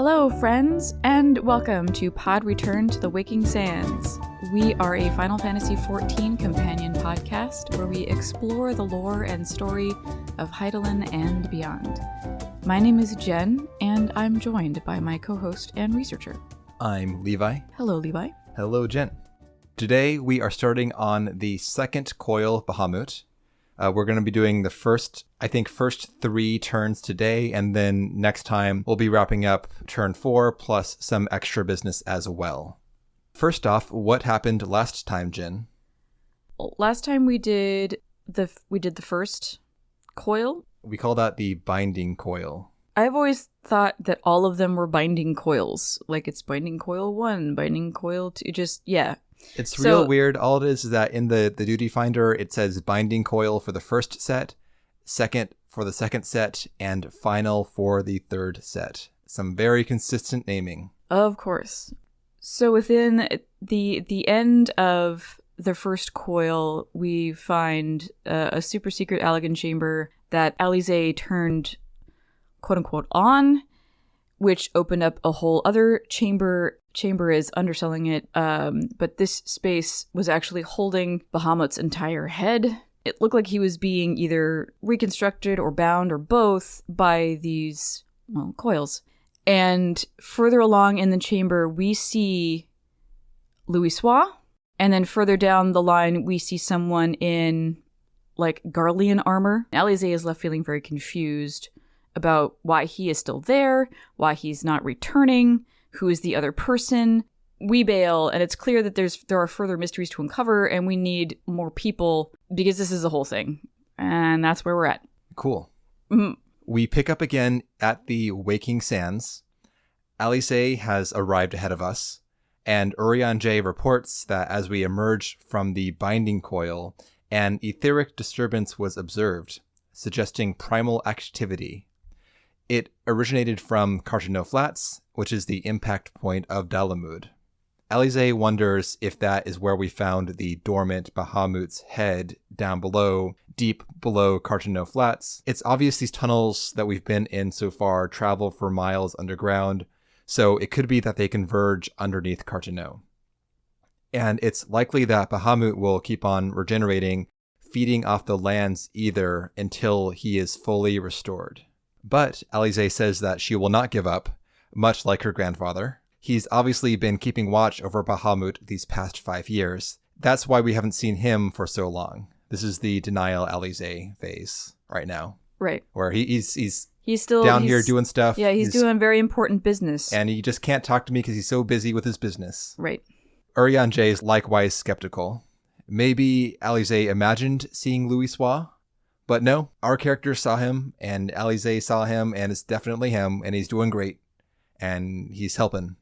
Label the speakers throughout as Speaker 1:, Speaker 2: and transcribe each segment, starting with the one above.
Speaker 1: Hello, friends, and welcome to Pod Return to the Waking Sands. We are a Final Fantasy XIV companion podcast where we explore the lore and story of Hydaelyn and beyond. My name is Jen, and I'm joined by my co-host and researcher.
Speaker 2: I'm Levi.
Speaker 1: Hello, Levi.
Speaker 2: Hello, Jen. Today we are starting on the second Coil of Bahamut. We're going to be doing the first three turns today, and then next time we'll be wrapping up turn 4 plus some extra business as well. First off, what happened last time, Jen?
Speaker 1: Last time we did the first coil.
Speaker 2: We call that the binding coil.
Speaker 1: I've always thought that all of them were binding coils. Like it's binding coil 1, binding coil 2, yeah.
Speaker 2: It's real weird. All it is that in the duty finder, it says binding coil for the first set, second for the second set, and final for the third set. Some very consistent naming.
Speaker 1: Of course. So within the end of the first coil, we find a super secret Allagan chamber that Alisae turned quote-unquote on, which opened up a whole other chamber. Chamber is underselling it, but this space was actually holding Bahamut's entire head. It looked like he was being either reconstructed or bound or both by these, coils. And further along in the chamber, we see Louisoix, and then further down the line, we see someone in, Garlean armor. Alisae is left feeling very confused about why he is still there, why he's not returning, who is the other person. We bail, and it's clear that there are further mysteries to uncover, and we need more people, because this is the whole thing. And that's where we're at.
Speaker 2: Cool.
Speaker 1: Mm-hmm.
Speaker 2: We pick up again at the Waking Sands. Alisae has arrived ahead of us, and Urianger reports that as we emerge from the binding coil, an etheric disturbance was observed, suggesting primal activity. It originated from Carteneau Flats, which is the impact point of Dalamud. Alisae wonders if that is where we found the dormant Bahamut's head down below, deep below Carteneau Flats. It's obvious these tunnels that we've been in so far travel for miles underground, so it could be that they converge underneath Carteneau. And it's likely that Bahamut will keep on regenerating, feeding off the land's ether until he is fully restored. But Alisae says that she will not give up, much like her grandfather. He's obviously been keeping watch over Bahamut these past 5 years. That's why we haven't seen him for so long. This is the denial Alisae phase right now.
Speaker 1: Right.
Speaker 2: Where he's
Speaker 1: still
Speaker 2: down here doing stuff.
Speaker 1: Yeah, he's doing very important business.
Speaker 2: And he just can't talk to me because he's so busy with his business.
Speaker 1: Right.
Speaker 2: Urianger is likewise skeptical. Maybe Alisae imagined seeing Louisoix. But no, our character saw him, and Alisae saw him, and it's definitely him, and he's doing great, and he's helping.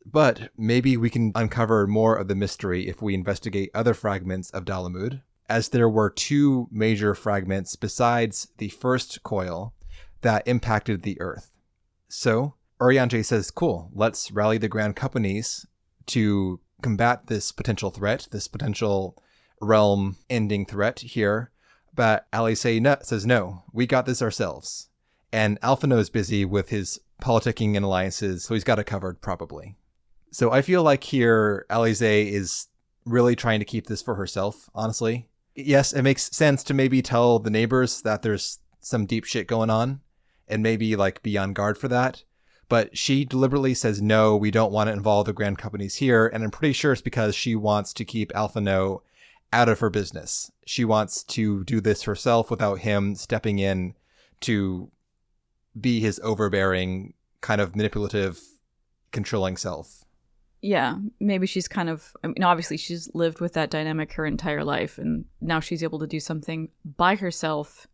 Speaker 2: But maybe we can uncover more of the mystery if we investigate other fragments of Dalamud, as there were 2 major fragments besides the first coil that impacted the Earth. So, Urianger says, cool, let's rally the Grand Companies to combat this potential threat, this potential realm-ending threat here. But Alisae says, no, we got this ourselves. And Alphinaud is busy with his politicking and alliances, so he's got it covered, probably. So I feel like here, Alisae is really trying to keep this for herself, honestly. Yes, it makes sense to maybe tell the neighbors that there's some deep shit going on, and maybe, be on guard for that. But she deliberately says, no, we don't want to involve the Grand Companies here, and I'm pretty sure it's because she wants to keep Alphinaud out of her business. She wants to do this herself without him stepping in to be his overbearing, kind of manipulative, controlling self.
Speaker 1: Yeah, maybe she's obviously she's lived with that dynamic her entire life, and now she's able to do something by herself.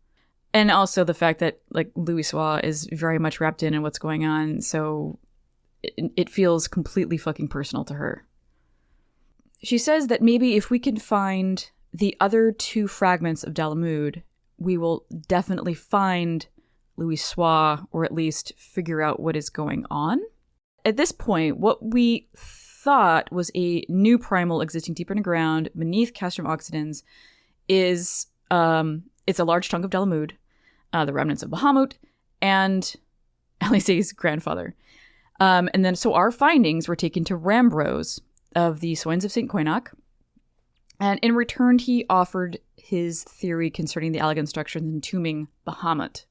Speaker 1: And also the fact that, Louisoix is very much wrapped in what's going on, so it feels completely fucking personal to her. She says that maybe if we can find the other 2 fragments of Dalamud, we will definitely find Louisoix, or at least figure out what is going on. At this point, what we thought was a new primal existing deep underground beneath Castrum Occidens is it's a large chunk of Dalamud, the remnants of Bahamut, and Alisae's grandfather. And then so our findings were taken to Rambrose of the Soins of St. Coinoc. And in return, he offered his theory concerning the Allagan structure and entombing Bahamut.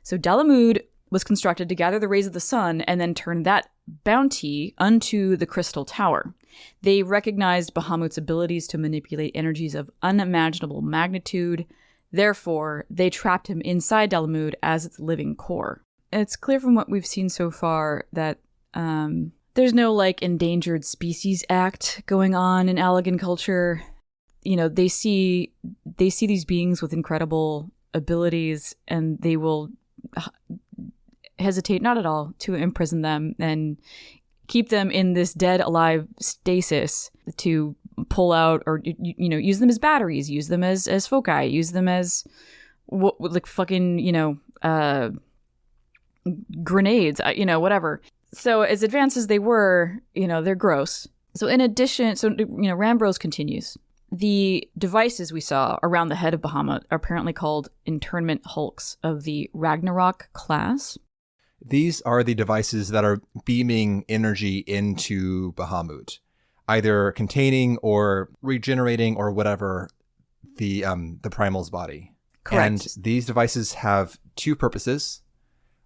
Speaker 1: So Dalamud was constructed to gather the rays of the sun and then turn that bounty unto the crystal tower. They recognized Bahamut's abilities to manipulate energies of unimaginable magnitude. Therefore, they trapped him inside Dalamud as its living core. It's clear from what we've seen so far that there's no like Endangered Species Act going on in Allagan culture. You know, they see these beings with incredible abilities, and they will hesitate not at all to imprison them and keep them in this dead alive stasis to pull out, or use them as batteries, use them as foci, use them as like fucking grenades, whatever. So as advanced as they were, they're gross. So in addition, Rambrose continues. The devices we saw around the head of Bahamut are apparently called internment hulks of the Ragnarok class.
Speaker 2: These are the devices that are beaming energy into Bahamut, either containing or regenerating or whatever the primal's body.
Speaker 1: Correct.
Speaker 2: And these devices have two purposes.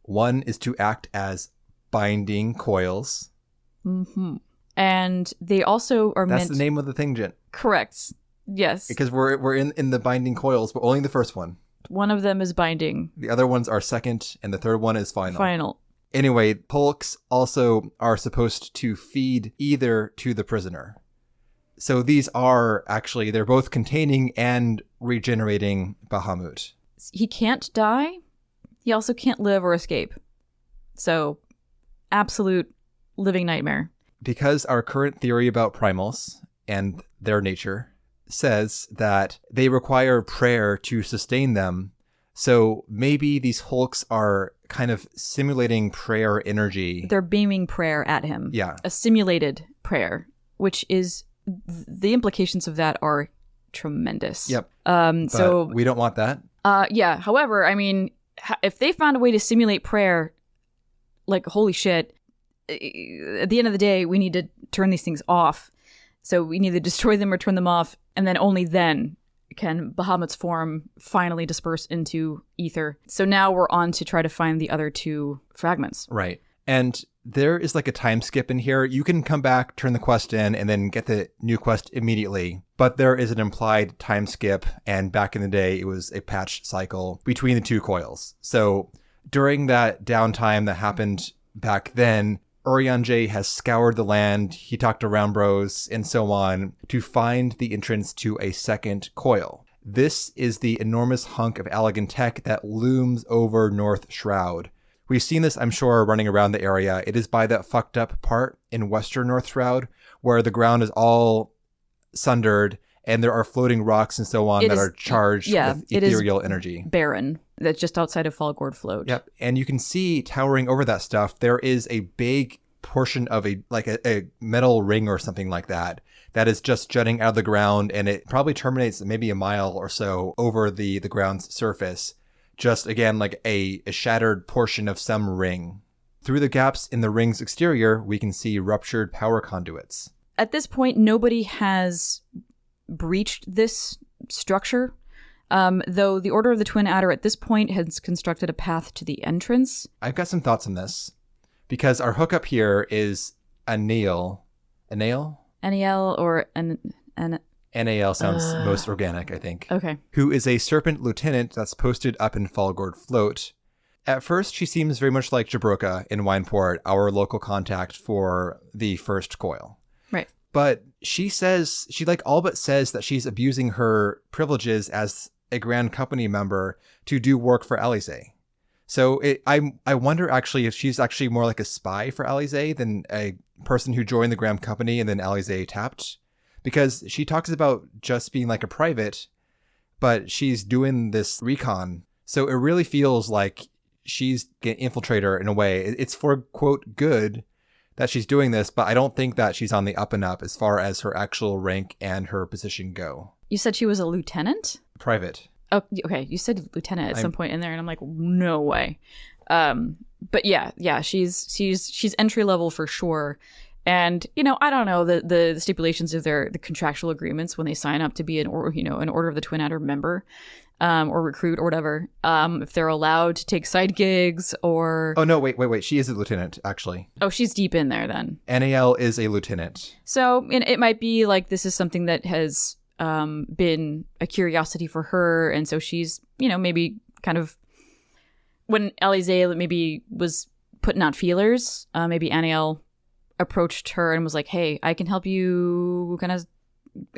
Speaker 2: One is to act as binding coils.
Speaker 1: Mm-hmm. And they also are
Speaker 2: That's the name of the thing, Jen.
Speaker 1: Correct. Yes.
Speaker 2: Because we're in the binding coils, but only the first one.
Speaker 1: One of them is binding.
Speaker 2: The other ones are second, and the third one is final.
Speaker 1: Final.
Speaker 2: Anyway, hulks also are supposed to feed either to the prisoner. So these are actually, they're both containing and regenerating Bahamut.
Speaker 1: He can't die. He also can't live or escape. So, absolute living nightmare.
Speaker 2: Because our current theory about primals and their nature says that they require prayer to sustain them. So maybe these hulks are kind of simulating prayer energy.
Speaker 1: They're beaming prayer at him.
Speaker 2: Yeah.
Speaker 1: A simulated prayer, which is, the implications of that are tremendous.
Speaker 2: Yep.
Speaker 1: So
Speaker 2: we don't want that.
Speaker 1: Yeah. However, I mean, if they found a way to simulate prayer, like, holy shit, at the end of the day, we need to turn these things off. So we need to destroy them or turn them off, and then only then can Bahamut's form finally disperse into ether. So now we're on to try to find the other two fragments.
Speaker 2: Right. And there is like a time skip in here. You can come back, turn the quest in, and then get the new quest immediately. But there is an implied time skip, and back in the day, it was a patch cycle between the two coils. So during that downtime that happened back then, Urianger has scoured the land, he talked to Rambrose, and so on, to find the entrance to a second coil. This is the enormous hunk of Allagan tech that looms over North Shroud. We've seen this, I'm sure, running around the area. It is by that fucked up part in western North Shroud, where the ground is all sundered, and there are floating rocks and so on are charged with ethereal energy.
Speaker 1: Barren. That's just outside of Fallgourd Float.
Speaker 2: Yep. And you can see towering over that stuff, there is a big portion of a metal ring or something like that is just jutting out of the ground, and it probably terminates maybe a mile or so over the ground's surface. Just, again, like a shattered portion of some ring. Through the gaps in the ring's exterior, we can see ruptured power conduits.
Speaker 1: At this point, nobody has breached this structure. Though the Order of the Twin Adder at this point has constructed a path to the entrance.
Speaker 2: I've got some thoughts on this, because our hookup here is a nail. A nail?
Speaker 1: N-E-L or an
Speaker 2: NAL sounds most organic, I think.
Speaker 1: Okay.
Speaker 2: Who is a serpent lieutenant that's posted up in Fallgourd Float. At first, she seems very much like Jabroka in Wineport, our local contact for the First Coil.
Speaker 1: Right. But
Speaker 2: she all but says that she's abusing her privileges as a Grand Company member to do work for Alisae. So I wonder actually if she's actually more like a spy for Alisae than a person who joined the Grand Company and then Alisae tapped. Because she talks about just being like a private, but she's doing this recon. So it really feels like she's an infiltrator in a way. It's for, quote, good that she's doing this, but I don't think that she's on the up and up as far as her actual rank and her position go.
Speaker 1: You said she was a lieutenant?
Speaker 2: Private.
Speaker 1: Oh, okay. You said lieutenant at some point in there, and I'm like, no way. But yeah, she's entry level for sure. And, I don't know the stipulations of the contractual agreements when they sign up to be an Order of the Twin Adder member, or recruit or whatever. If they're allowed to take side gigs or...
Speaker 2: Oh, no, wait. She is a lieutenant, actually.
Speaker 1: Oh, she's deep in there then.
Speaker 2: NAL is a lieutenant.
Speaker 1: So it might be like this is something that has been a curiosity for her. And so she's, maybe kind of... When Alisae maybe was putting out feelers, maybe NAL approached her and was like, hey, I can help you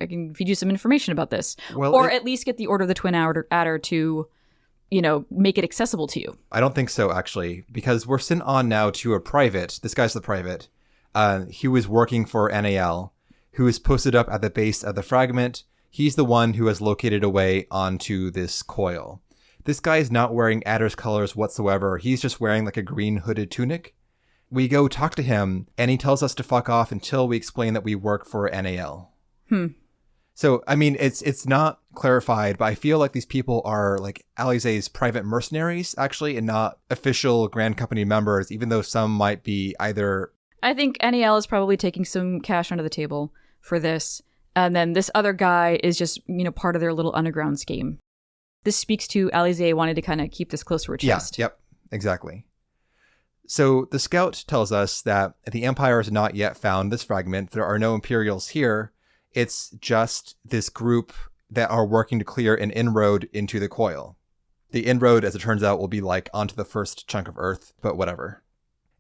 Speaker 1: I can feed you some information about this. Or at least get the Order of the Twin Adder to, make it accessible to you.
Speaker 2: I don't think so, actually, because we're sent on now to a private. This guy's the private. He was working for NAL, who is posted up at the base of the fragment. He's the one who has located a way onto this coil. This guy is not wearing Adder's colors whatsoever. He's just wearing like a green hooded tunic. We go talk to him, and he tells us to fuck off until we explain that we work for NAL. So, I mean, it's not clarified, but I feel like these people are like Alisae's private mercenaries, actually, and not official Grand Company members, even though some might be either...
Speaker 1: I think NAL is probably taking some cash under the table for this. And then this other guy is just, part of their little underground scheme. This speaks to Alisae wanting to kind of keep this close to her chest.
Speaker 2: Yep, exactly. So the scout tells us that the Empire has not yet found this fragment. There are no Imperials here. It's just this group that are working to clear an inroad into the coil. The inroad, as it turns out, will be like onto the first chunk of Earth, but whatever.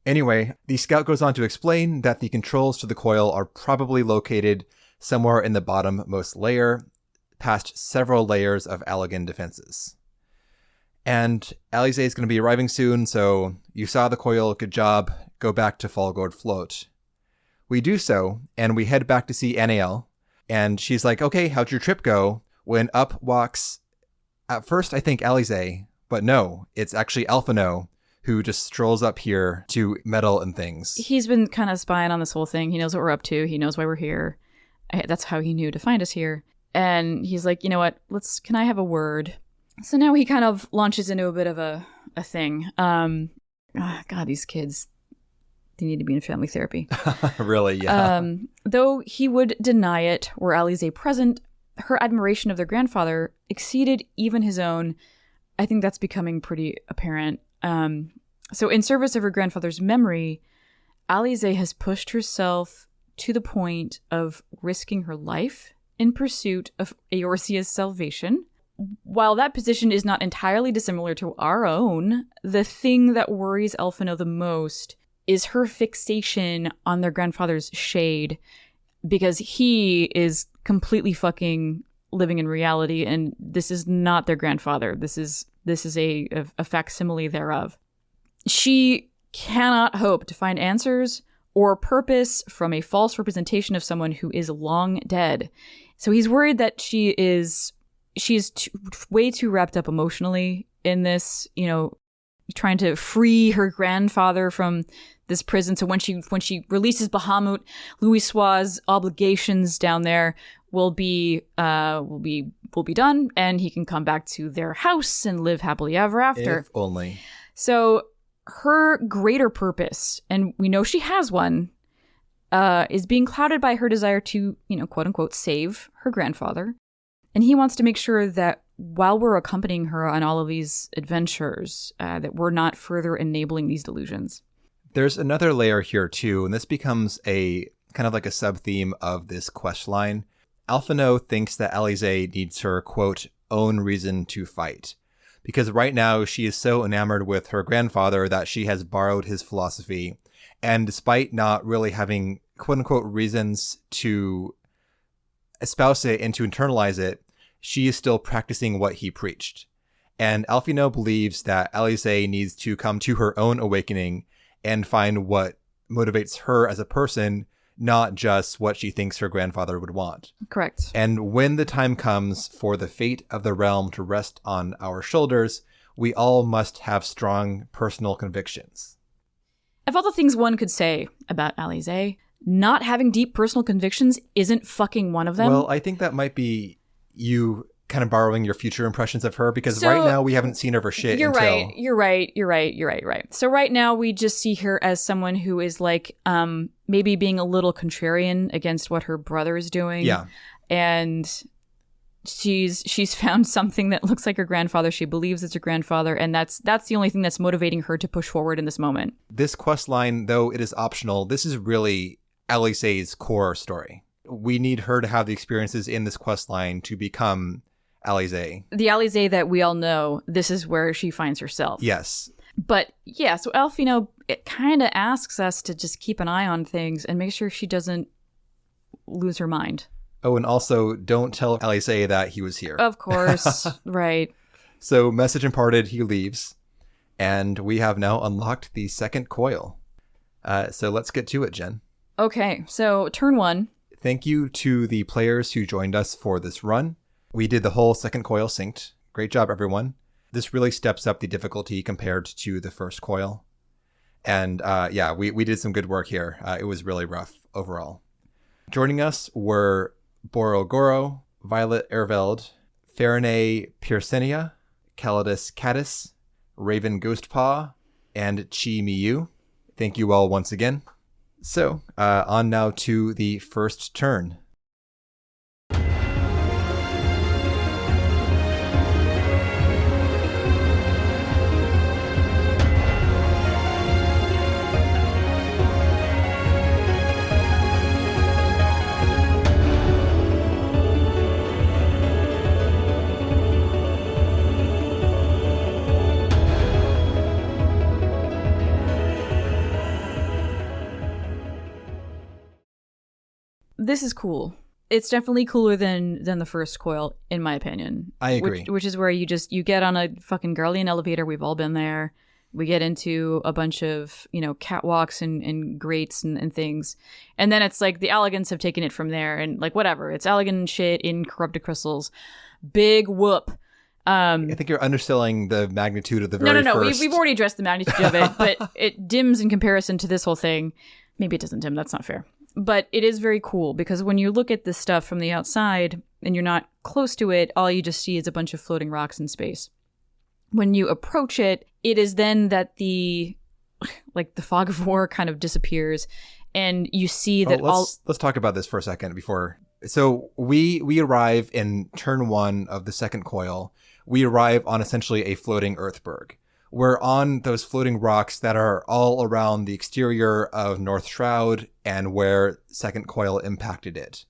Speaker 2: Anyway, the scout goes on to explain that the controls to the coil are probably located somewhere in the bottommost layer, past several layers of Allagan defenses. And Alisae is going to be arriving soon, so you saw the coil, good job, go back to Fallgourd Float. We do so, and we head back to see NAL, and she's like, okay, how'd your trip go? When up walks, at first I think Alisae, but no, it's actually Alphino, who just strolls up here to meddle and things.
Speaker 1: He's been kind of spying on this whole thing. He knows what we're up to. He knows why we're here. That's how he knew to find us here. And he's like, you know what, can I have a word? So now he kind of launches into a bit of a thing. God, these kids, they need to be in family therapy.
Speaker 2: Really, yeah.
Speaker 1: Though he would deny it, were Alisae present, her admiration of their grandfather exceeded even his own. I think that's becoming pretty apparent. So in service of her grandfather's memory, Alisae has pushed herself to the point of risking her life in pursuit of Eorzea's salvation. While that position is not entirely dissimilar to our own, the thing that worries Alphino the most is her fixation on their grandfather's shade, because he is completely fucking living in reality, and this is not their grandfather. This is a facsimile thereof. She cannot hope to find answers or purpose from a false representation of someone who is long dead. So he's worried that she's way too wrapped up emotionally in this, trying to free her grandfather from this prison. So when she releases Bahamut, Louisoix's obligations down there will be done, and he can come back to their house and live happily ever after.
Speaker 2: If only.
Speaker 1: So her greater purpose, and we know she has one, is being clouded by her desire to, quote unquote, save her grandfather. And he wants to make sure that while we're accompanying her on all of these adventures, that we're not further enabling these delusions.
Speaker 2: There's another layer here too, and this becomes a kind of like a sub-theme of this quest line. Alphino thinks that Alisae needs her, quote, own reason to fight. Because right now she is so enamored with her grandfather that she has borrowed his philosophy. And despite not really having, quote unquote, reasons to espouse it and to internalize it, she is still practicing what he preached. And Alphino believes that Alisae needs to come to her own awakening and find what motivates her as a person, not just what she thinks her grandfather would want.
Speaker 1: Correct.
Speaker 2: And when the time comes for the fate of the realm to rest on our shoulders, we all must have strong personal convictions.
Speaker 1: Of all the things one could say about Alisae, not having deep personal convictions isn't fucking one of them.
Speaker 2: Well, I think that might be you kind of borrowing your future impressions of her? Because
Speaker 1: So,
Speaker 2: right now we haven't seen her for shit
Speaker 1: You're
Speaker 2: until...
Speaker 1: right. So right now we just see her as someone who is like maybe being a little contrarian against what her brother is doing.
Speaker 2: Yeah.
Speaker 1: And she's found something that looks like her grandfather. She believes it's her grandfather, and that's the only thing that's motivating her to push forward in this moment.
Speaker 2: This quest line, though it is optional, this is really Alisae's core story. We need her to have the experiences in this quest line to become Alisae.
Speaker 1: The Alisae that we all know, this is where she finds herself.
Speaker 2: Yes.
Speaker 1: But yeah, so Alfino, it kind of asks us to just keep an eye on things and make sure she doesn't lose her mind.
Speaker 2: Oh, and also don't tell Alisae that he was here.
Speaker 1: Of course. Right.
Speaker 2: So message imparted, he leaves. And we have now unlocked the second coil. So let's get to it, Jen.
Speaker 1: Okay, so turn 1.
Speaker 2: Thank you to the players who joined us for this run. We did the whole second coil synced. Great job, everyone. This really steps up the difficulty compared to the first coil. And yeah, we did some good work here. It was really rough overall. Joining us were Borogoro, Violet Erveld, Farinay Pearsenia, Calidus Caddis, Raven Ghostpaw, and Chi Miyu. Thank you all once again. So, on now to the first turn.
Speaker 1: This is cool. It's definitely cooler than the first coil, in my opinion.
Speaker 2: I agree.
Speaker 1: Which is where you get on a fucking Garlean elevator. We've all been there. We get into a bunch of, catwalks and grates and things. And then it's like the Allegans have taken it from there and like whatever. It's Allegan shit in corrupted crystals. Big whoop.
Speaker 2: I think you're underselling the magnitude of the very
Speaker 1: No.
Speaker 2: first.
Speaker 1: We've already addressed the magnitude of it, but it dims in comparison to this whole thing. Maybe it doesn't dim. That's not fair. But it is very cool because when you look at this stuff from the outside and you're not close to it, all you just see is a bunch of floating rocks in space. When you approach it, it is then that the fog of war kind of disappears and you see that
Speaker 2: let's talk about this for a second before. So we arrive in turn 1 of the second coil. We arrive on essentially a floating Earthberg. We're on those floating rocks that are all around the exterior of North Shroud and where second coil impacted it.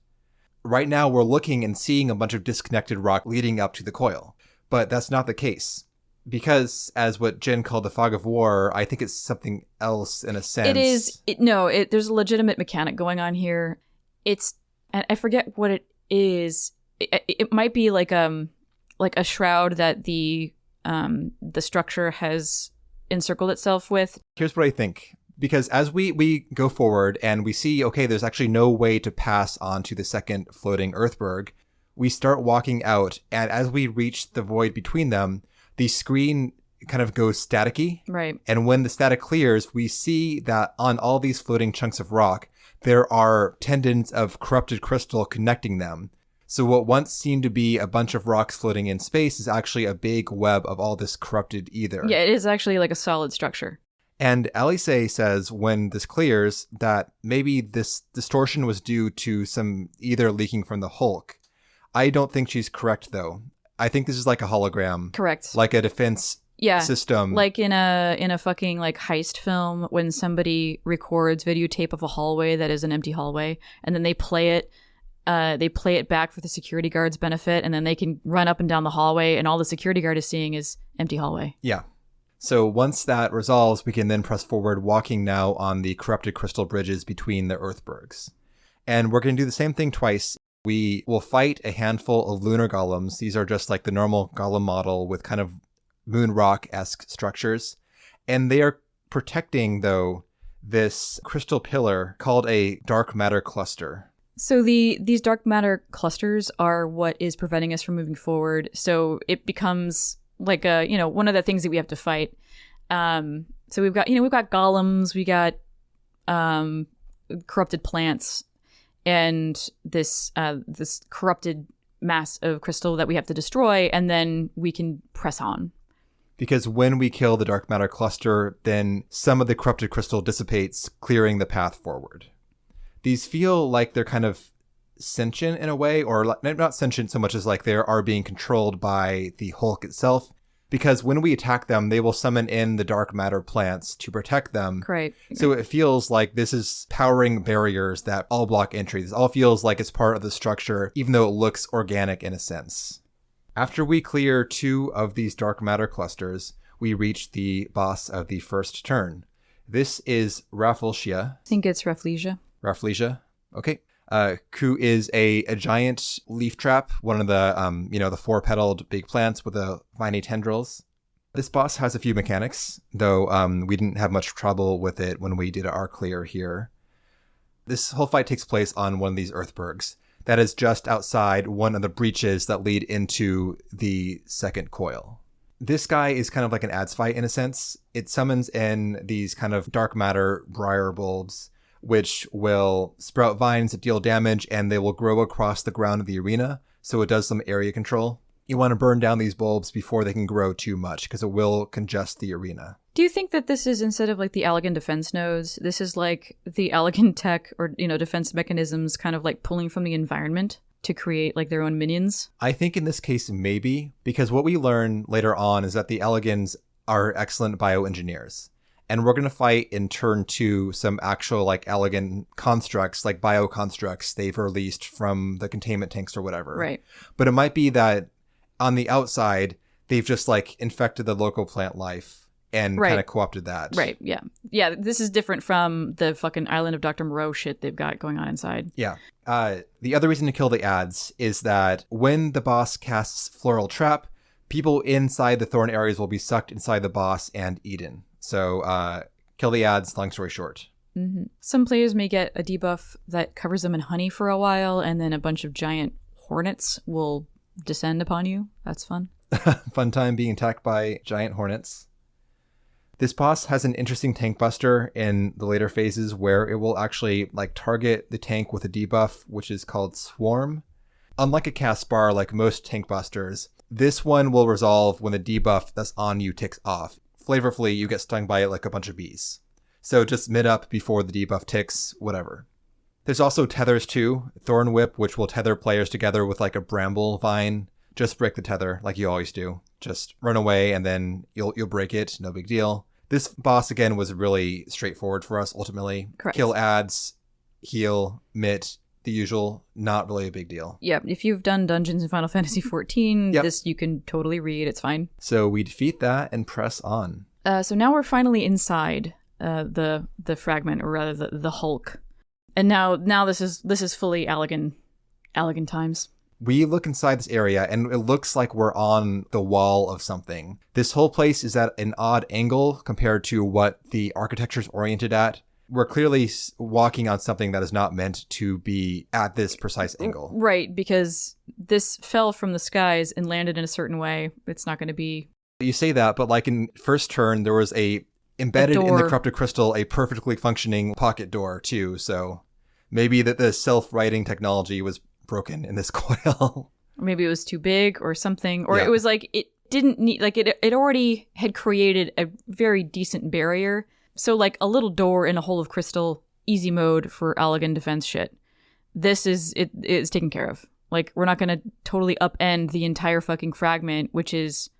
Speaker 2: Right now, we're looking and seeing a bunch of disconnected rock leading up to the coil. But that's not the case. Because, as what Jen called the fog of war, I think it's something else in a sense.
Speaker 1: It is. There's a legitimate mechanic going on here. I forget what it is. It might be like a shroud that the structure has encircled itself with.
Speaker 2: Here's what I think. Because as we go forward and we see, okay, there's actually no way to pass on to the second floating Earthberg, we start walking out, and as we reach the void between them, the screen kind of goes staticky.
Speaker 1: Right.
Speaker 2: And when the static clears, we see that on all these floating chunks of rock, there are tendons of corrupted crystal connecting them. So what once seemed to be a bunch of rocks floating in space is actually a big web of all this corrupted ether.
Speaker 1: Yeah, it is actually like a solid structure.
Speaker 2: And Alisae says when this clears that maybe this distortion was due to some ether leaking from the Hulk. I don't think she's correct, though. I think this is like a hologram.
Speaker 1: Correct.
Speaker 2: Like a defense system.
Speaker 1: Like in a fucking like heist film when somebody records videotape of a hallway that is an empty hallway and then they play it back for the security guard's benefit, and then they can run up and down the hallway, and all the security guard is seeing is empty hallway.
Speaker 2: Yeah. So once that resolves, we can then press forward, walking now on the corrupted crystal bridges between the Earthbergs. And we're going to do the same thing twice. We will fight a handful of lunar golems. These are just like the normal golem model with kind of moon rock-esque structures. And they are protecting, though, this crystal pillar called a dark matter cluster.
Speaker 1: So these dark matter clusters are what is preventing us from moving forward. So it becomes like one of the things that we have to fight. So we've got golems, we got corrupted plants, and this corrupted mass of crystal that we have to destroy, and then we can press on.
Speaker 2: Because when we kill the dark matter cluster, then some of the corrupted crystal dissipates, clearing the path forward. These feel like they're kind of sentient in a way, or not sentient so much as like they are being controlled by the Hulk itself. Because when we attack them, they will summon in the dark matter plants to protect them.
Speaker 1: Right.
Speaker 2: So it feels like this is powering barriers that all block entry. This all feels like it's part of the structure, even though it looks organic in a sense. After we clear 2 of these dark matter clusters, we reach the boss of the first turn. This is Rafflesia.
Speaker 1: I think it's Rafflesia.
Speaker 2: Rafflesia. Okay. Who is a giant leaf trap, one of the, the 4-petaled big plants with the viney tendrils. This boss has a few mechanics, though we didn't have much trouble with it when we did our clear here. This whole fight takes place on one of these earthbergs that is just outside one of the breaches that lead into the second coil. This guy is kind of like an ads fight in a sense. It summons in these kind of dark matter briar bulbs, which will sprout vines that deal damage, and they will grow across the ground of the arena, so it does some area control. You want to burn down these bulbs before they can grow too much, because it will congest the arena.
Speaker 1: Do you think that this is, instead of like the Allegan defense nodes, this is like the Allegan tech or, defense mechanisms kind of like pulling from the environment to create like their own minions?
Speaker 2: I think in this case, maybe, because what we learn later on is that the Allegans are excellent bioengineers. And we're going to fight in turn 2 some actual like Allegan constructs, like bioconstructs they've released from the containment tanks or whatever.
Speaker 1: Right.
Speaker 2: But it might be that on the outside, they've just like infected the local plant life and kind of co-opted that.
Speaker 1: Right, yeah. Yeah, this is different from the fucking Island of Dr. Moreau shit they've got going on inside.
Speaker 2: Yeah. The other reason to kill the ads is that when the boss casts Floral Trap, people inside the thorn areas will be sucked inside the boss and eaten. So kill the ads, long story short.
Speaker 1: Mm-hmm. Some players may get a debuff that covers them in honey for a while, and then a bunch of giant hornets will descend upon you. That's fun.
Speaker 2: Fun time being attacked by giant hornets. This boss has an interesting tank buster in the later phases where it will actually like target the tank with a debuff, which is called Swarm. Unlike a cast bar like most tank busters, this one will resolve when the debuff that's on you ticks off. Flavorfully, you get stung by it like a bunch of bees. So just mid up before the debuff ticks, whatever. There's also tethers too. Thorn Whip, which will tether players together with like a bramble vine. Just break the tether like you always do. Just run away and then you'll break it. No big deal. This boss again was really straightforward for us ultimately.
Speaker 1: Correct.
Speaker 2: Kill ads, heal, mitt, the usual. Not really a big deal.
Speaker 1: Yeah, if you've done dungeons in Final Fantasy XIV,
Speaker 2: Yep.
Speaker 1: This you can totally read. It's fine.
Speaker 2: So we defeat that and press on.
Speaker 1: So now we're finally inside the fragment, or rather the Hulk, and now this is fully Allegan times.
Speaker 2: We look inside this area and it looks like we're on the wall of something. This whole place is at an odd angle compared to what the architecture is oriented at. We're clearly walking on something that is not meant to be at this precise angle.
Speaker 1: Right, because this fell from the skies and landed in a certain way. It's not going to be...
Speaker 2: You say that, but like in first turn, there was embedded in the corrupted crystal, a perfectly functioning pocket door too. So maybe that the self-writing technology was broken in this coil.
Speaker 1: Maybe it was too big or something, or
Speaker 2: Yeah.
Speaker 1: It was like it didn't need, like it already had created a very decent barrier. So like a little door in a hole of crystal, easy mode for Allegan defense shit. This is taken care of. Like we're not going to totally upend the entire fucking fragment, which is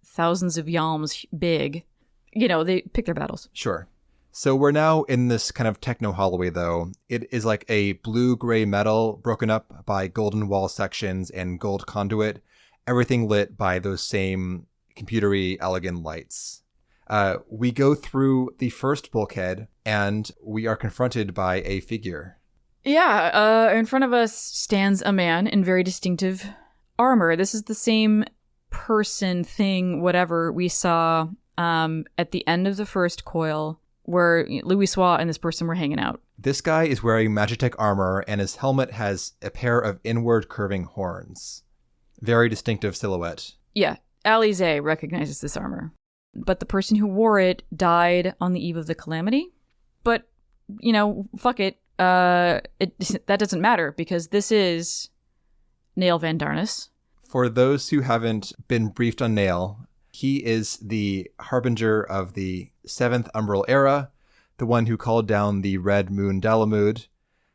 Speaker 1: thousands of yalms big. They pick their battles.
Speaker 2: Sure. So we're now in this kind of techno hallway, though. It is like a blue-gray metal broken up by golden wall sections and gold conduit, everything lit by those same computery Allegan lights. We go through the first bulkhead, and we are confronted by a figure.
Speaker 1: Yeah, in front of us stands a man in very distinctive armor. This is the same person, thing, whatever we saw at the end of the first coil, where Louis Sois and this person were hanging out.
Speaker 2: This guy is wearing Magitech armor, and his helmet has a pair of inward curving horns. Very distinctive silhouette.
Speaker 1: Yeah, Alisae recognizes this armor. But the person who wore it died on the eve of the calamity. But, fuck it. That doesn't matter, because this is Nail Van Darnus.
Speaker 2: For those who haven't been briefed on Nail, he is the harbinger of the 7th Umbral Era, the one who called down the Red Moon Dalamud.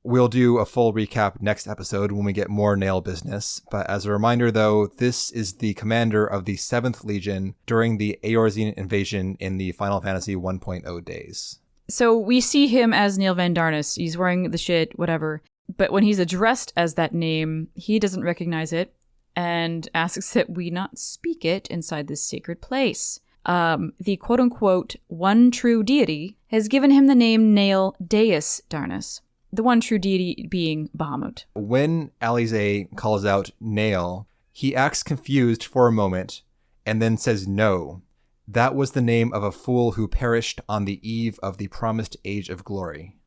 Speaker 2: We'll do a full recap next episode when we get more Nail business, but as a reminder though, this is the commander of the 7th Legion during the Eorzean invasion in the Final Fantasy 1.0 days.
Speaker 1: So we see him as Nail Van Darnus. He's wearing the shit, whatever. But when he's addressed as that name, he doesn't recognize it and asks that we not speak it inside this sacred place. The quote-unquote one true deity has given him the name Nail Deus Darnus. The one true deity being Bahamut.
Speaker 2: When Alisae calls out Nail, he acts confused for a moment and then says no. That was the name of a fool who perished on the eve of the promised Age of Glory.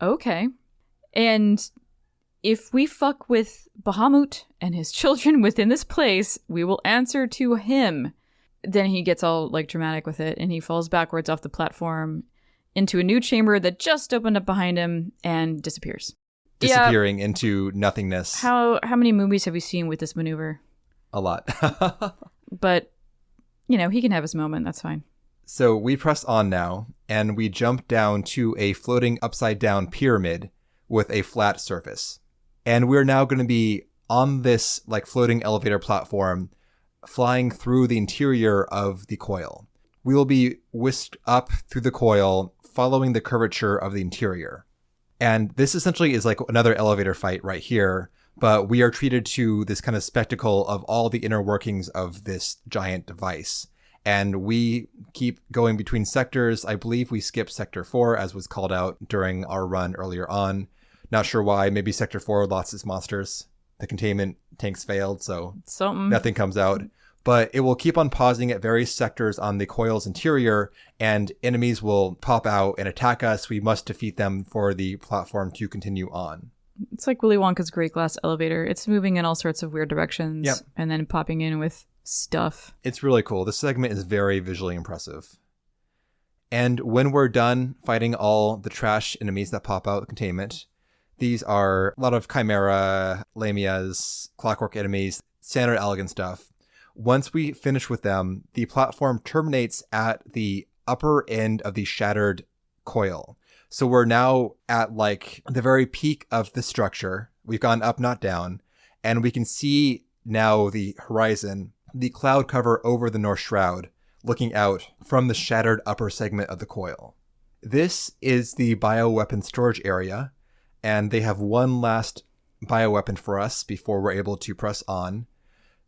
Speaker 1: Okay. And if we fuck with Bahamut and his children within this place, we will answer to him. Then he gets all like dramatic with it and he falls backwards off the platform into a new chamber that just opened up behind him and disappears.
Speaker 2: Disappearing into nothingness.
Speaker 1: How many movies have we seen with this maneuver?
Speaker 2: A lot.
Speaker 1: But, you know, he can have his moment. That's fine.
Speaker 2: So we press on now, and we jump down to a floating upside-down pyramid with a flat surface. And we're now going to be on this like floating elevator platform, flying through the interior of the coil. We will be whisked up through the coil, following the curvature of the interior. And this essentially is like another elevator fight right here, but we are treated to this kind of spectacle of all the inner workings of this giant device. And we keep going between sectors. I believe we skipped Sector 4, as was called out during our run earlier on. Not sure why. Maybe Sector 4 lost its monsters. The containment tanks failed, so nothing comes out. But it will keep on pausing at various sectors on the coil's interior, and enemies will pop out and attack us. We must defeat them for the platform to continue on.
Speaker 1: It's like Willy Wonka's Great Glass Elevator. It's moving in all sorts of weird directions,
Speaker 2: yep,
Speaker 1: and then popping in with stuff.
Speaker 2: It's really cool. This segment is very visually impressive. And when we're done fighting all the trash enemies that pop out of containment, these are a lot of Chimera, Lamias, Clockwork enemies, standard elegant stuff. Once we finish with them, the platform terminates at the upper end of the shattered coil. So we're now at like the very peak of the structure. We've gone up, not down. And we can see now the horizon, the cloud cover over the North Shroud, looking out from the shattered upper segment of the coil. This is the bioweapon storage area, and they have one last bioweapon for us before we're able to press on.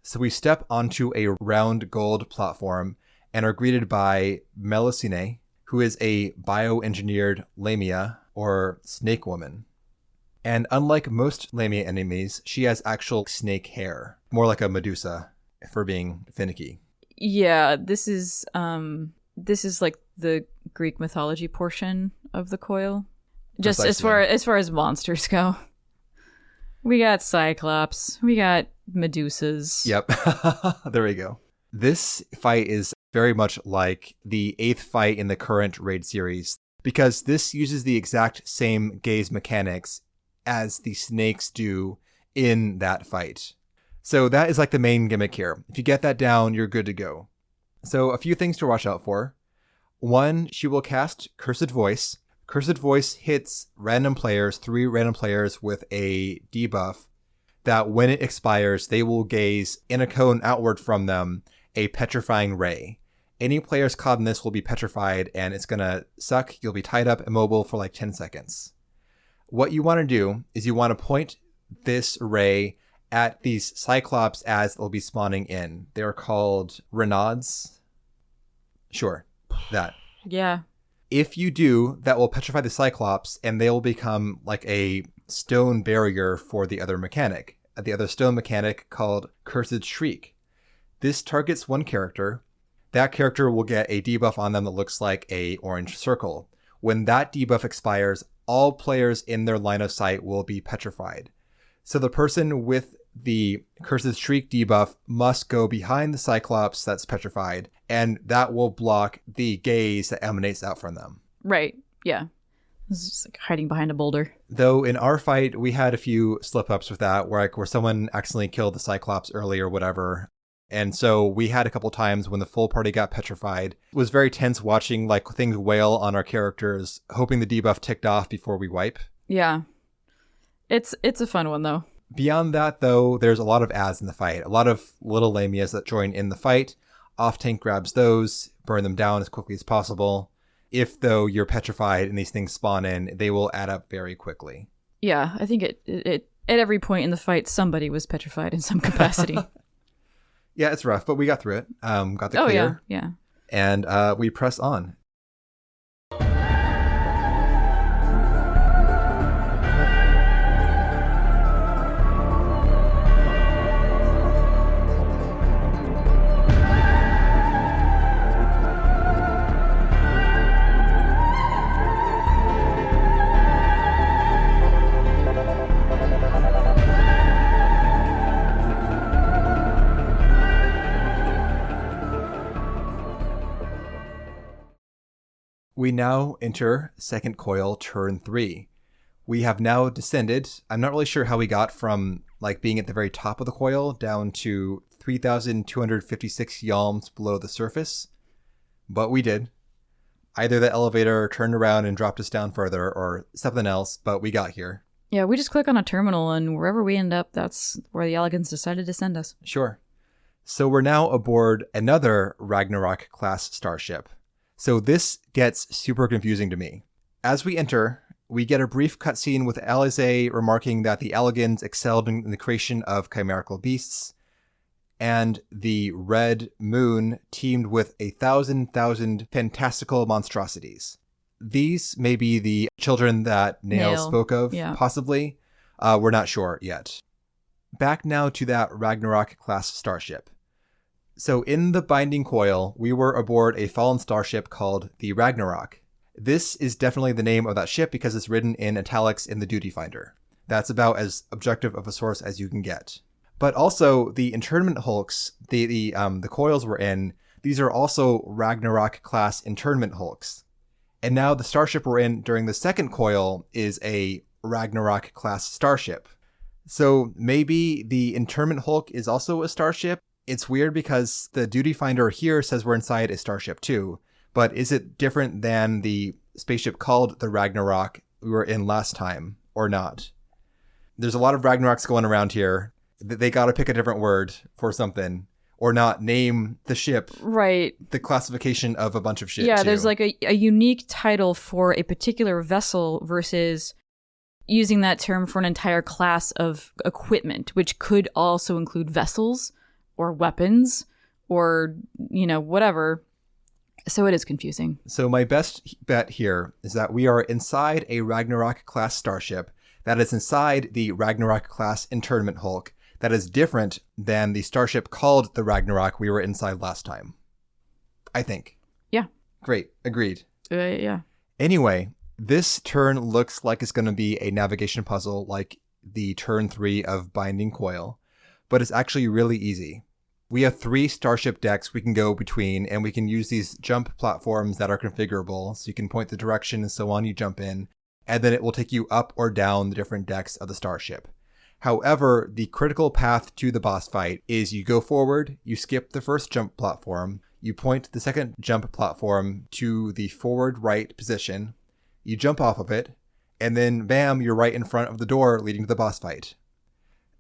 Speaker 2: So we step onto a round gold platform and are greeted by Melusine, who is a bioengineered Lamia, or snake woman. And unlike most Lamia enemies, she has actual snake hair, more like a Medusa, for being finicky.
Speaker 1: Yeah, this is like the Greek mythology portion of the coil. Just
Speaker 2: Precisely.
Speaker 1: as far as monsters go. We got Cyclops, we got Medusas.
Speaker 2: Yep. There we go. This fight is very much like the 8th fight in the current raid series, because this uses the exact same gaze mechanics as the snakes do in that fight. So that is like the main gimmick here. If you get that down, you're good to go. So a few things to watch out for. 1, she will cast Cursed Voice. Cursed Voice hits 3 random players with a debuff that when it expires, they will gaze in a cone outward from them a petrifying ray. Any players caught in this will be petrified, and it's going to suck. You'll be tied up immobile for like 10 seconds. What you want to do is you want to point this ray at these Cyclops as they'll be spawning in. They're called Renauds. Sure, that.
Speaker 1: Yeah.
Speaker 2: If you do, that will petrify the Cyclops, and they will become like a stone barrier for the other mechanic. The other stone mechanic called Cursed Shriek. This targets one character. That character will get a debuff on them that looks like a orange circle. When that debuff expires, all players in their line of sight will be petrified. So the person with the Cursed Shriek debuff must go behind the Cyclops that's petrified, and that will block the gaze that emanates out from them.
Speaker 1: Right. Yeah. It's just like hiding behind a boulder.
Speaker 2: Though in our fight, we had a few slip-ups with that, where someone accidentally killed the Cyclops early or whatever. And so we had a couple times when the full party got petrified. It was very tense watching like things wail on our characters, hoping the debuff ticked off before we wipe.
Speaker 1: Yeah. It's a fun one, though.
Speaker 2: Beyond that, though, there's a lot of adds in the fight. A lot of little lamias that join in the fight. Off-tank grabs those, burn them down as quickly as possible. If, though, you're petrified and these things spawn in, they will add up very quickly.
Speaker 1: Yeah, I think it at every point in the fight, somebody was petrified in some capacity.
Speaker 2: Yeah, it's rough, but we got through it. Got the clear.
Speaker 1: Yeah.
Speaker 2: And we press on. We now enter Second Coil, turn 3. We have now descended. I'm not really sure how we got from like being at the very top of the coil down to 3,256 yalms below the surface, but we did. Either the elevator turned around and dropped us down further or something else, but we got here.
Speaker 1: Yeah, we just click on a terminal and wherever we end up, that's where the Elegans decided to send us.
Speaker 2: Sure. So we're now aboard another Ragnarok class starship. So this gets super confusing to me. As we enter, we get a brief cutscene with Alisae remarking that the Elegans excelled in the creation of chimerical beasts, and the red moon teemed with 1,000 fantastical monstrosities. These may be the children that Nail spoke of, possibly. We're not sure yet. Back now to that Ragnarok class starship. So in the Binding Coil, we were aboard a fallen starship called the Ragnarok. This is definitely the name of that ship because it's written in italics in the duty finder. That's about as objective of a source as you can get. But also the internment hulks, the coils we're in, these are also Ragnarok class internment hulks. And now the starship we're in during the second coil is a Ragnarok class starship. So maybe the internment hulk is also a starship. It's weird because the duty finder here says we're inside a starship too, but is it different than the spaceship called the Ragnarok we were in last time or not? There's a lot of Ragnaroks going around here. They got to pick a different word for something or not name the ship.
Speaker 1: Right.
Speaker 2: The classification of a bunch of shit.
Speaker 1: Yeah,
Speaker 2: too.
Speaker 1: There's like a unique title for a particular vessel versus using that term for an entire class of equipment, which could also include vessels or weapons or, whatever. So it is confusing.
Speaker 2: So my best bet here is that we are inside a Ragnarok class starship that is inside the Ragnarok class internment hulk that is different than the starship called the Ragnarok we were inside last time. I think.
Speaker 1: Yeah.
Speaker 2: Great. Agreed.
Speaker 1: Yeah.
Speaker 2: Anyway, this turn looks like it's going to be a navigation puzzle like the turn 3 of Binding Coil, but it's actually really easy. We have 3 starship decks we can go between, and we can use these jump platforms that are configurable. So you can point the direction and so on, you jump in, and then it will take you up or down the different decks of the starship. However, the critical path to the boss fight is you go forward, you skip the first jump platform, you point the second jump platform to the forward right position, you jump off of it, and then bam, you're right in front of the door leading to the boss fight.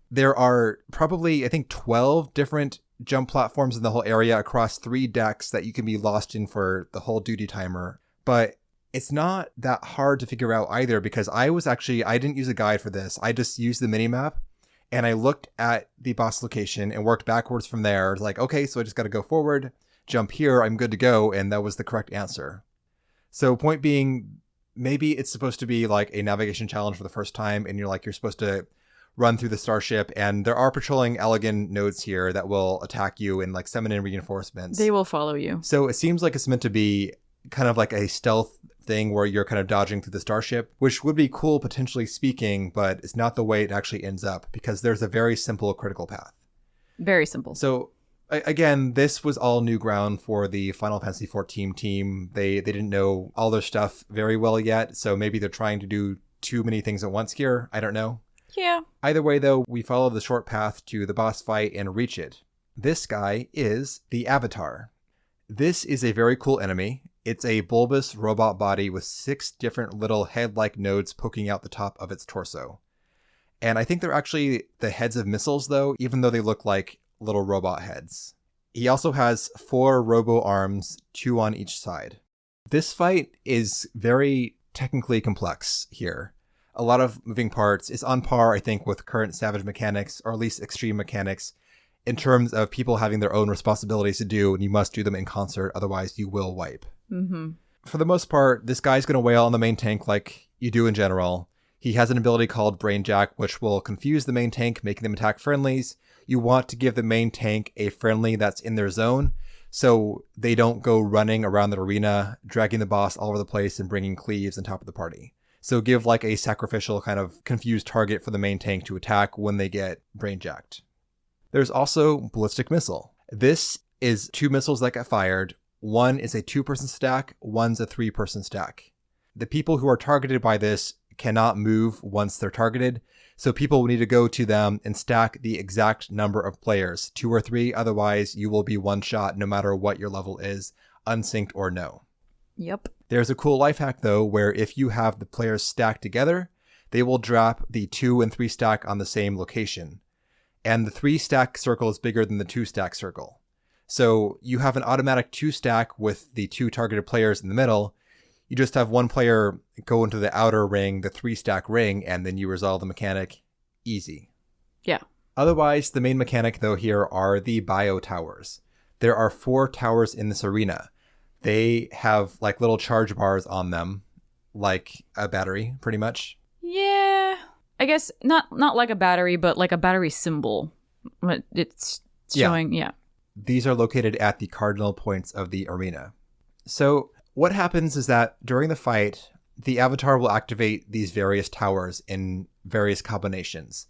Speaker 2: There are probably, I think, 12 different jump platforms in the whole area across 3 decks that you can be lost in for the whole duty timer. But it's not that hard to figure out either because I didn't use a guide for this. I just used the minimap and I looked at the boss location and worked backwards from there. Like, okay, so I just got to go forward, jump here, I'm good to go. And that was the correct answer. So point being, maybe it's supposed to be like a navigation challenge for the first time and you're supposed to run through the starship, and there are patrolling Elegant nodes here that will attack you and like summon in reinforcements.
Speaker 1: They will follow you.
Speaker 2: So it seems like it's meant to be kind of like a stealth thing where you're kind of dodging through the starship, which would be cool potentially speaking, but it's not the way it actually ends up because there's a very simple critical path.
Speaker 1: Very simple.
Speaker 2: So Again, this was all new ground for the Final Fantasy XIV team. They didn't know all their stuff very well yet, so maybe they're trying to do too many things at once here. I don't know.
Speaker 1: Yeah.
Speaker 2: Either way, though, we follow the short path to the boss fight and reach it. This guy is the Avatar. This is a very cool enemy. It's a bulbous robot body with 6 different little head-like nodes poking out the top of its torso. And I think they're actually the heads of missiles, though, even though they look like little robot heads. He also has 4 robo arms, 2 on each side. This fight is very technically complex here. A lot of moving parts. It's on par, I think, with current Savage mechanics, or at least extreme mechanics, in terms of people having their own responsibilities to do, and you must do them in concert, otherwise you will wipe.
Speaker 1: Mm-hmm.
Speaker 2: For the most part, this guy's going to wail on the main tank like you do in general. He has an ability called Brain Jack, which will confuse the main tank, making them attack friendlies. You want to give the main tank a friendly that's in their zone, so they don't go running around the arena, dragging the boss all over the place and bringing cleaves on top of the party. So give like a sacrificial kind of confused target for the main tank to attack when they get brain jacked. There's also Ballistic Missile. This is 2 missiles that get fired. One is a 2-person stack, one's a 3-person stack. The people who are targeted by this cannot move once they're targeted, so people will need to go to them and stack the exact number of players, 2 or 3, otherwise you will be one shot no matter what your level is, unsynced or no.
Speaker 1: Yep.
Speaker 2: There's a cool life hack though, where if you have the players stacked together, they will drop the 2 and 3 stack on the same location. And the 3 stack circle is bigger than the 2 stack circle. So you have an automatic 2 stack with the 2 targeted players in the middle. You just have one player go into the outer ring, the 3 stack ring, and then you resolve the mechanic. Easy.
Speaker 1: Yeah.
Speaker 2: Otherwise, the main mechanic though here are the bio towers. There are 4 towers in this arena. They have like little charge bars on them, like a battery, pretty much.
Speaker 1: Yeah. I guess not like a battery, but like a battery symbol. It's showing, yeah.
Speaker 2: These are located at the cardinal points of the arena. So what happens is that during the fight, the Avatar will activate these various towers in various combinations.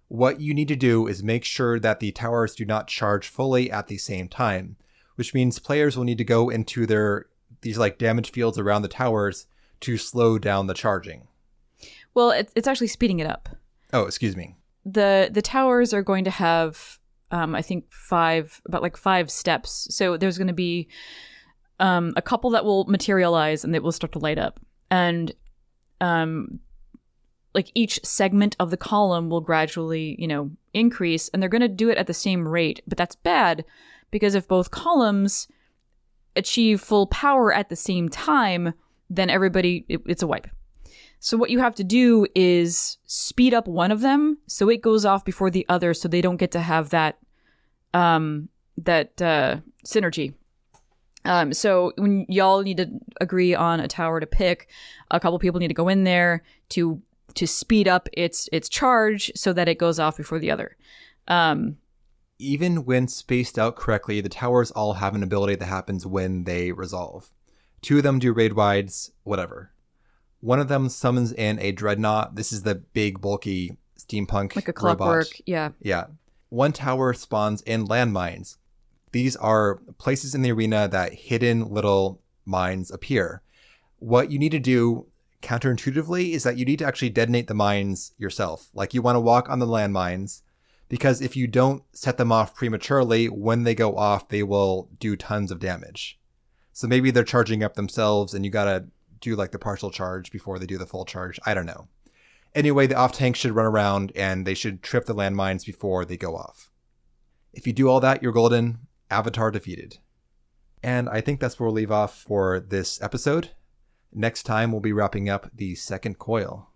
Speaker 2: What you need to do is make sure that the towers do not charge fully at the same time, which means players will need to go into these like damage fields around the towers to slow down the charging.
Speaker 1: Well, it's actually speeding it up.
Speaker 2: Oh, excuse me.
Speaker 1: The towers are going to have, I think, 5 steps. So there's going to be a couple that will materialize and they will start to light up. And like each segment of the column will gradually, increase, and they're going to do it at the same rate. But that's bad because if both columns achieve full power at the same time, then it's a wipe. So what you have to do is speed up one of them so it goes off before the other, so they don't get to have that synergy. So when y'all need to agree on a tower to pick, a couple people need to go in there to speed up its charge so that it goes off before the other.
Speaker 2: Even when spaced out correctly, the towers all have an ability that happens when they resolve. 2 of them do raid wides, whatever. One of them summons in a dreadnought. This is the big, bulky steampunk
Speaker 1: like a clockwork,
Speaker 2: robot.
Speaker 1: yeah.
Speaker 2: Yeah. One tower spawns in landmines. These are places in the arena that hidden little mines appear. What you need to do counterintuitively is that you need to actually detonate the mines yourself. Like you want to walk on the landmines, because if you don't set them off prematurely, when they go off, they will do tons of damage. So maybe they're charging up themselves and you got to do like the partial charge before they do the full charge. I don't know. Anyway, the off tank should run around and they should trip the landmines before they go off. If you do all that, you're golden. Avatar defeated. And I think that's where we'll leave off for this episode. Next time, we'll be wrapping up the second coil.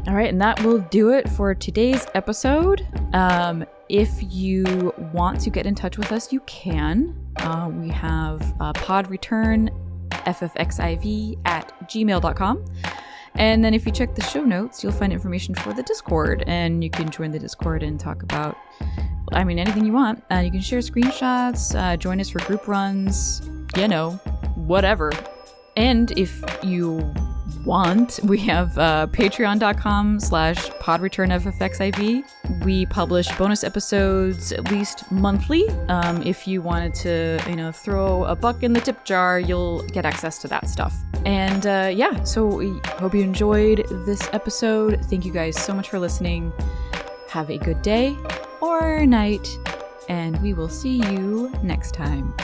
Speaker 1: All right, and that will do it for today's episode. If you want to get in touch with us, you can. We have podreturnffxiv at gmail.com. And then if you check the show notes, you'll find information for the Discord, and you can join the Discord and talk about, anything you want. You can share screenshots, join us for group runs, whatever. And if you want, we have patreon.com/podreturnffxiv. We publish bonus episodes at least monthly. If you wanted to, throw a buck in the tip jar, you'll get access to that stuff. And so we hope you enjoyed this episode. Thank you guys so much for listening. Have a good day or night, and we will see you next time.